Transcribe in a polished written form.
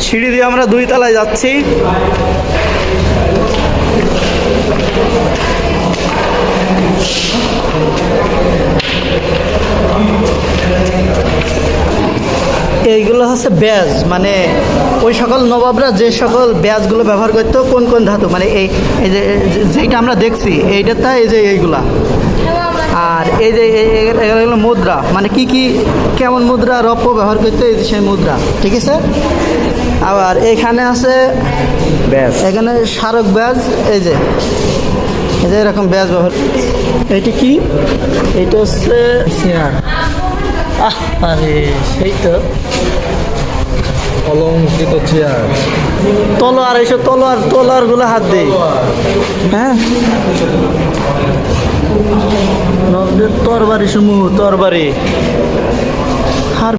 সিঁড়ি দিয়ে আমরা 2 তলায় যাচ্ছি। এইগুলো হচ্ছে ব্যাজ, মানে ওই সকল নবাবরা যে সকল ব্যাজগুলো ব্যবহার করতো, কোন কোন ধাতু, মানে এই যে যেটা আমরা দেখছি এইটাতে, এই যে এইগুলা। আর এই যে এগুলো মুদ্রা, মানে কি কেমন মুদ্রা রৌপ্য ব্যবহার করতো, এই যে সেই মুদ্রা, ঠিক আছে। আবার এখানে আছে ব্যাজ, এখানে স্মারক ব্যাজ, এই যে এরকম ব্যাজ ব্যবহার। এইটা কি? এইটা হচ্ছে চেয়ার। আরে সেই তো অলঙ্কৃত চেয়ার, তলোয়ার, এইসব তলোয়ার গুলো হাত দেয়। হ্যাঁ, তরবারি সমূহ, তরবারি।